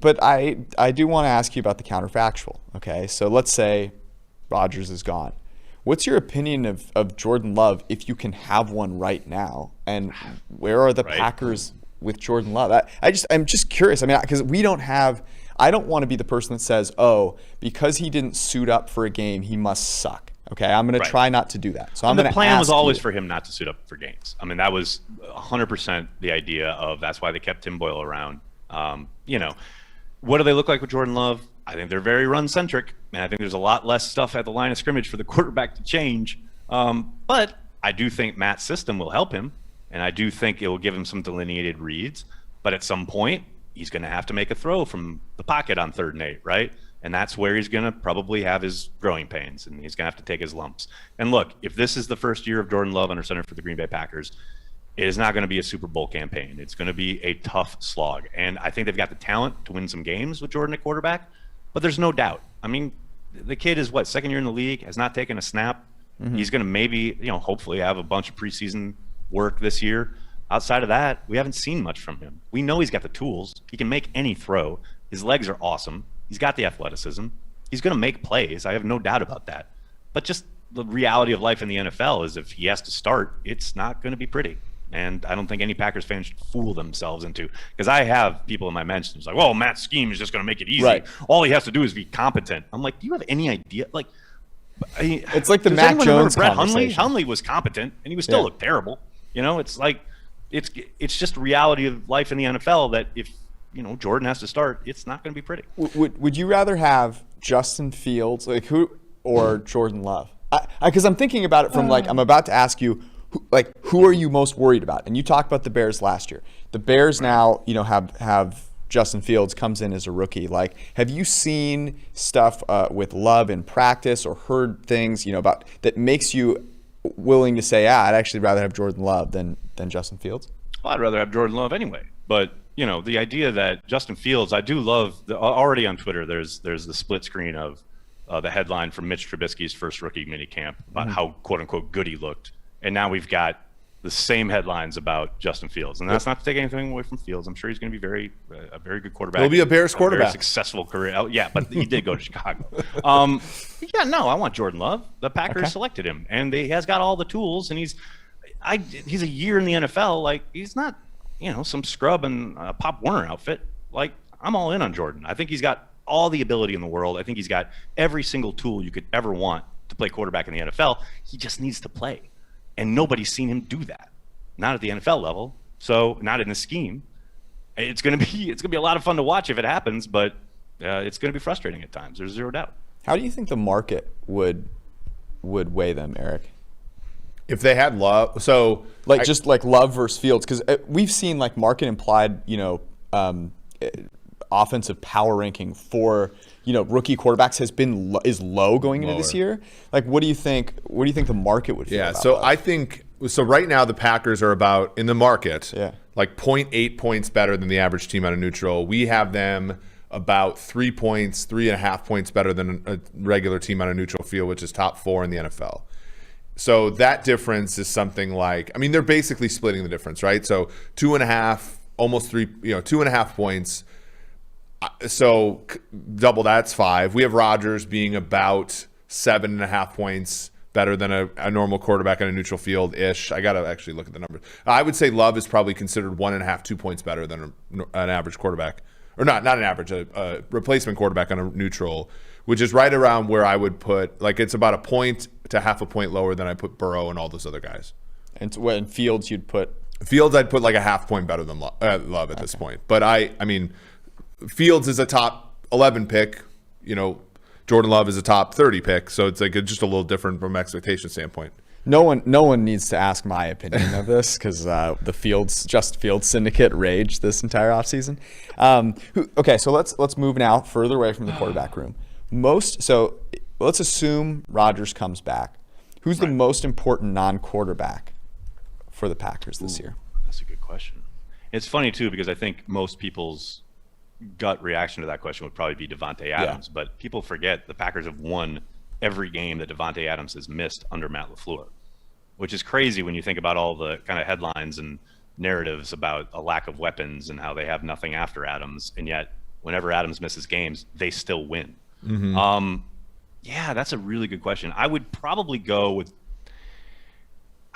but I do want to ask you about the counterfactual. Okay, so let's say Rodgers is gone. What's your opinion of Jordan Love if you can have one right now? And where are the Packers with Jordan Love? I'm just curious. I mean, because I don't want to be the person that says, oh, because he didn't suit up for a game, he must suck. Okay, I'm going to try not to do that. So I'm going to. The plan was always for him not to suit up for games. I mean, that was 100% the idea of. That's why they kept Tim Boyle around. What do they look like with Jordan Love? I think they're very run-centric, and I think there's a lot less stuff at the line of scrimmage for the quarterback to change. But I do think Matt's system will help him, and I do think it will give him some delineated reads. But at some point, he's going to have to make a throw from the pocket on 3rd and 8, right? And that's where he's going to probably have his growing pains, and he's going to have to take his lumps. And look, if this is the first year of Jordan Love under center for the Green Bay Packers, it is not going to be a Super Bowl campaign. It's going to be a tough slog. And I think they've got the talent to win some games with Jordan at quarterback, but there's no doubt. I mean, the kid is, 2nd year in the league, has not taken a snap. Mm-hmm. He's going to maybe, hopefully have a bunch of preseason work this year. Outside of that, we haven't seen much from him. We know he's got the tools. He can make any throw. His legs are awesome. He's got the athleticism. He's going to make plays. I have no doubt about that. But just the reality of life in the NFL is if he has to start, it's not going to be pretty. And I don't think any Packers fans should fool themselves into, because I have people in my mentions like, well, Matt's scheme is just going to make it easy. Right. All he has to do is be competent. I'm like, do you have any idea? Like, it's like the Mac Jones Brett conversation. Hundley was competent, and he would still look terrible. It's like, it's just a reality of life in the NFL that if Jordan has to start, it's not going to be pretty. Would you rather have Justin Fields or Jordan Love? Because I'm thinking about it from I'm about to ask you, who are you most worried about? And you talked about the Bears last year. The Bears now, have Justin Fields comes in as a rookie. Have you seen stuff with Love in practice or heard things, about that makes you willing to say, I'd actually rather have Jordan Love than Justin Fields? Well, I'd rather have Jordan Love anyway. But the idea that Justin Fields, I do love already on Twitter. There's the split screen of the headline from Mitch Trubisky's first rookie minicamp about how quote unquote good he looked. And now we've got the same headlines about Justin Fields. And that's not to take anything away from Fields. I'm sure he's going to be a very good quarterback. He'll be a Bears quarterback. Very successcul career. Oh, yeah, but he did go to Chicago. I want Jordan Love. The Packers selected him. And he has got all the tools. And he's a year in the NFL. He's not, some scrub in a Pop Warner outfit. I'm all in on Jordan. I think he's got all the ability in the world. I think he's got every single tool you could ever want to play quarterback in the NFL. He just needs to play. And nobody's seen him do that, not at the NFL level. So not in the scheme. It's gonna be a lot of fun to watch if it happens, but it's gonna be frustrating at times. There's zero doubt. How do you think the market would weigh them, Eric? If they had Love, so Love versus Fields, because we've seen market implied, offensive power ranking for rookie quarterbacks is low going into this year. What do you think the market would feel about that? I think right now the Packers are about in the market 0.8 points better than the average team out of neutral. We have them about 3.5 points better than a regular team out of neutral field, which is top 4 in the NFL. So that difference is something they're basically splitting the difference, right? So 2.5, almost 3, 2.5 points. So double that's 5. We have Rodgers being about 7.5 points better than a normal quarterback on a neutral field-ish. I got to actually look at the numbers. I would say Love is probably considered 1.5, 2 points better than an average quarterback. Or not an average, a replacement quarterback on a neutral, which is right around where I would put, it's about a point to half a point lower than I put Burrow and all those other guys. And in Fields, I'd put a half point better than Love at this point. But I mean, Fields is a top 11 pick, Jordan Love is a top 30 pick, so it's just a little different from expectation standpoint. No one needs to ask my opinion of this because the Just Fields syndicate raged this entire offseason. Okay, so let's move now further away from the quarterback room. So let's assume Rodgers comes back. Who's the most important non-quarterback for the Packers this year? That's a good question. It's funny too because I think most people's gut reaction to that question would probably be Devontae Adams, but people forget the Packers have won every game that Devontae Adams has missed under Matt LaFleur, which is crazy when you think about all the kind of headlines and narratives about a lack of weapons and how they have nothing after Adams, and yet whenever Adams misses games, they still win. Yeah, that's a really good question. I would probably go with,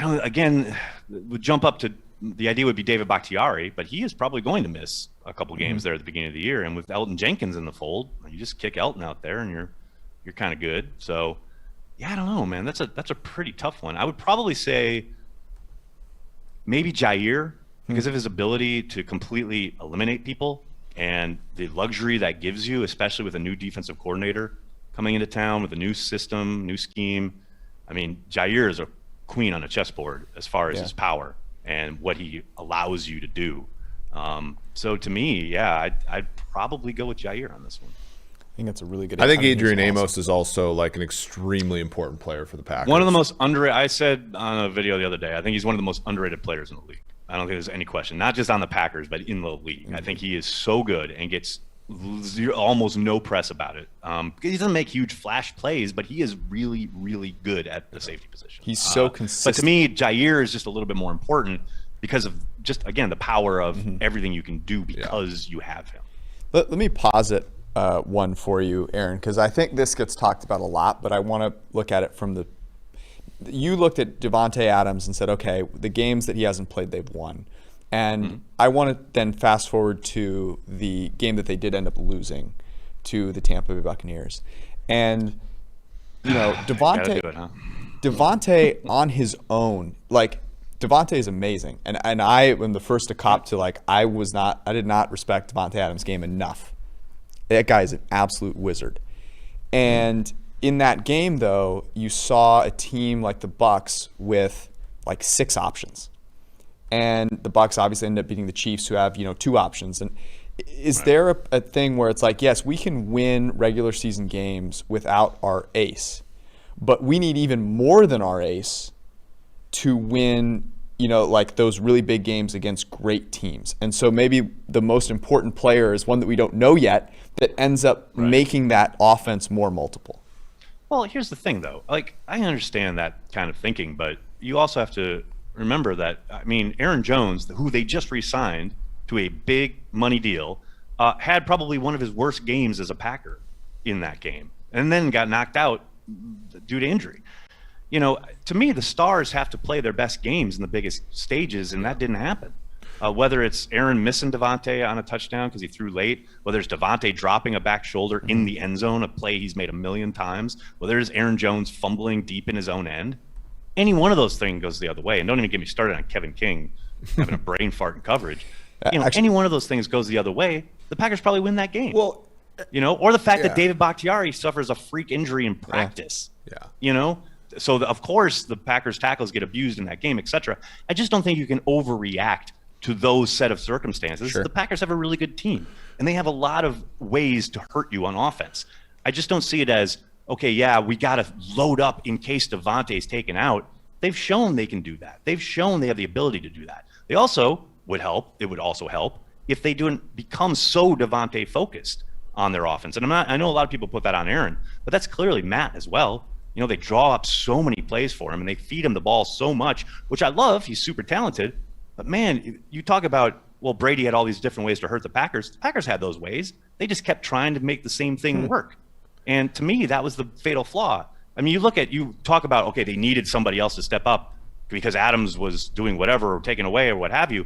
would jump up to, the idea would be David Bakhtiari, but he is probably going to miss a couple games there at the beginning of the year. And with Elton Jenkins in the fold, you just kick Elton out there and you're kind of good. So yeah, I don't know, man. That's a pretty tough one. I would probably say maybe Jair, because of his ability to completely eliminate people and the luxury that gives you, especially with a new defensive coordinator coming into town with a new system, new scheme. I mean, Jair is a queen on a chessboard as far as his power and what he allows you to do. So to me, yeah, I'd probably go with Jair on this one. I think that's a really good. I think Adrian Amos is also like an extremely important player for the Packers. One of the most underrated. I said on a video the other day, I think he's one of the most underrated players in the league. I don't think there's any question. Not just on the Packers, but in the league. I think he is so good and gets almost no press about it. He doesn't make huge flash plays, but he is really, really good at the safety position. He's so consistent. But to me, Jair is just a little bit more important because of just, again, the power of everything you can do because you have him. Let me posit one for you, Aaron, because I think this gets talked about a lot, but I want to look at it from the. You looked at Davante Adams and said, okay, the games that he hasn't played, they've won. And I want to then fast forward to the game that they did end up losing to the Tampa Bay Buccaneers. And, you know, Davante on his own, like, Davante is amazing. And I am the first to cop to, like, I did not respect Davante Adams' game enough. That guy is an absolute wizard. And in that game, though, you saw a team like the Bucs with, like, 6 options. And the Bucs obviously ended up beating the Chiefs, who have, 2 options. And is there a thing where it's like, yes, we can win regular season games without our ace, but we need even more than our ace to win, like those really big games against great teams. And so maybe the most important player is one that we don't know yet that ends up making that offense more multiple. Well, here's the thing, though. Like, I understand that kind of thinking, but you also have to remember that, I mean, Aaron Jones, who they just re-signed to a big money deal, had probably one of his worst games as a Packer in that game, and then got knocked out due to injury. To me, the stars have to play their best games in the biggest stages, and that didn't happen. Whether it's Aaron missing Davante on a touchdown because he threw late, whether it's Davante dropping a back shoulder in the end zone, a play he's made a million times, whether it's Aaron Jones fumbling deep in his own end, any one of those things goes the other way. And don't even get me started on Kevin King having a brain fart in coverage. Any one of those things goes the other way, the Packers probably win that game. Well, or the fact that David Bakhtiari suffers a freak injury in practice. So of course the Packers tackles get abused in that game, etc. I just don't think you can overreact to those set of circumstances. Sure. The Packers have a really good team, and they have a lot of ways to hurt you on offense. I just don't see it as, okay, yeah, we got to load up in case Davante's taken out. They've shown they can do that. They've shown they have the ability to do that. They also would help. It would also help if they didn't become so Davante focused on their offense. And I know a lot of people put that on Aaron, but that's clearly Matt as well. They draw up so many plays for him, and they feed him the ball so much, which I love. He's super talented. But, man, you talk about, well, Brady had all these different ways to hurt the Packers. The Packers had those ways. They just kept trying to make the same thing work. And to me, that was the fatal flaw. I mean, you talk about, okay, they needed somebody else to step up because Adams was doing whatever or taken away or what have you.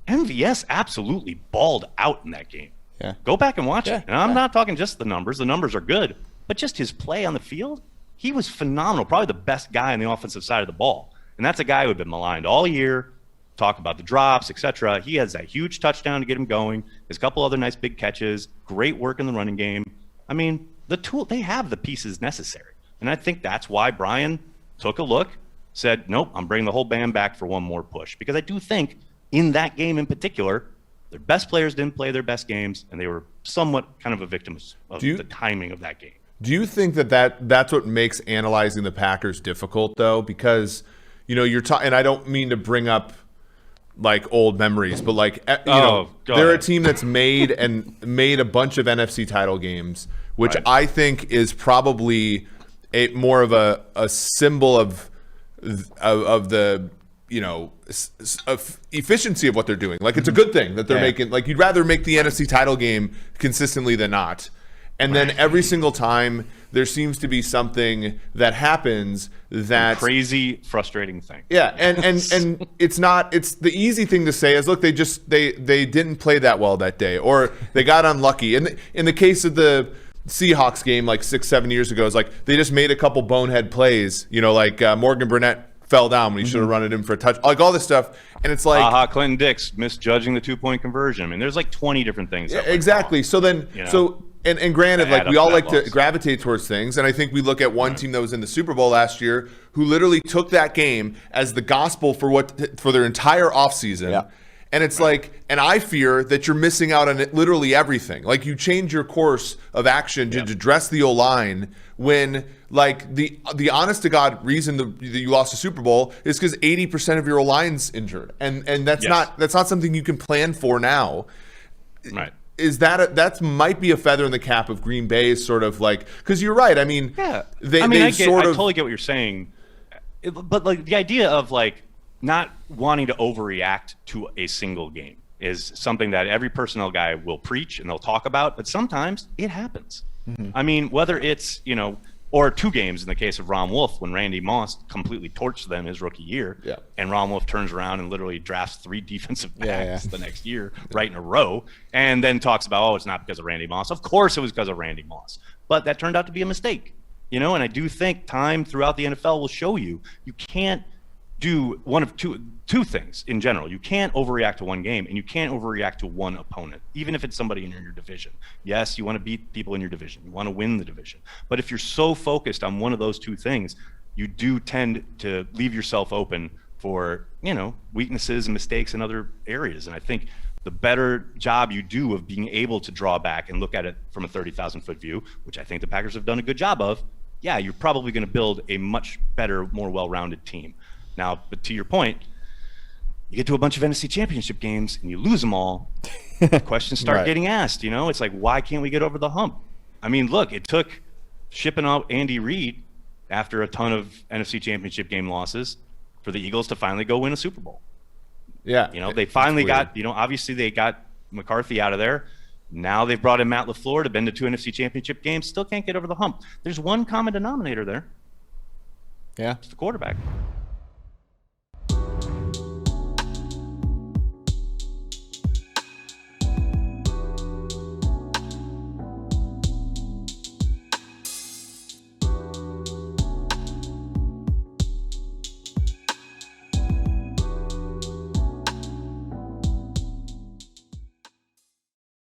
MVS absolutely balled out in that game. Yeah. Go back and watch it. And I'm not talking just the numbers. The numbers are good. But just his play on the field, he was phenomenal. Probably the best guy on the offensive side of the ball. And that's a guy who had been maligned all year. Talk about the drops, etc. He has that huge touchdown to get him going. There's a couple other nice big catches. Great work in the running game. I mean, they have the pieces necessary. And I think that's why Brian took a look, said, nope, I'm bringing the whole band back for one more push. Because I do think in that game in particular, their best players didn't play their best games, and they were somewhat kind of a victim of the timing of that game. Do you think that's what makes analyzing the Packers difficult, though? Because, you're talking, and I don't mean to bring up like old memories, but like, they're a team that's made a bunch of NFC title games, which I think is probably more of a symbol of the efficiency of what they're doing. Like, it's a good thing that they're making. Like, you'd rather make the NFC title game consistently than not. And then every single time there seems to be something that happens that crazy, frustrating thing. Yeah, and it's the easy thing to say is, look, they didn't play that well that day, or they got unlucky. And in the case of the Seahawks game like 6-7 years ago, it's like they just made a couple bonehead plays, like Morgan Burnett fell down when he should have run it in for a touch, like all this stuff. And it's like Clinton Dix misjudging the 2-point conversion. I mean, there's like 20 different things. Yeah, exactly. So then And granted, like, we all like to gravitate towards things, and I think we look at one team that was in the Super Bowl last year who literally took that game as the gospel for their entire offseason. Yeah. And it's like, and I fear that you're missing out on literally everything. Like, you change your course of action to address the O-line when, like, the honest to God reason that you lost the Super Bowl is because 80% of your O-line's injured, and that's not something you can plan for now. Right. Is that might be a feather in the cap of Green Bay's sort of, like, because you're right. I mean, I totally get what you're saying, but like the idea of like not wanting to overreact to a single game is something that every personnel guy will preach and they'll talk about, but sometimes it happens. Mm-hmm. I mean, whether it's or 2 games in the case of Ron Wolf when Randy Moss completely torched them his rookie year, and Ron Wolf turns around and literally drafts 3 defensive backs the next year right in a row, and then talks about, it's not because of Randy Moss. Of course it was because of Randy Moss, but that turned out to be a mistake, and I do think time throughout the NFL will show you can't do one of two things in general. You can't overreact to one game, and you can't overreact to one opponent, even if it's somebody in your division. Yes, you want to beat people in your division. You want to win the division. But if you're so focused on one of those 2 things, you do tend to leave yourself open for, weaknesses and mistakes in other areas. And I think the better job you do of being able to draw back and look at it from a 30,000-foot view, which I think the Packers have done a good job of, you're probably going to build a much better, more well-rounded team. Now, but to your point, you get to a bunch of NFC Championship games and you lose them all. Questions start getting asked. It's like, why can't we get over the hump? I mean, look, it took shipping out Andy Reid after a ton of NFC Championship game losses for the Eagles to finally go win a Super Bowl. Yeah. They finally got, obviously they got McCarthy out of there. Now they've brought in Matt LaFleur to been to 2 NFC Championship games. Still can't get over the hump. There's one common denominator there. Yeah. It's the quarterback.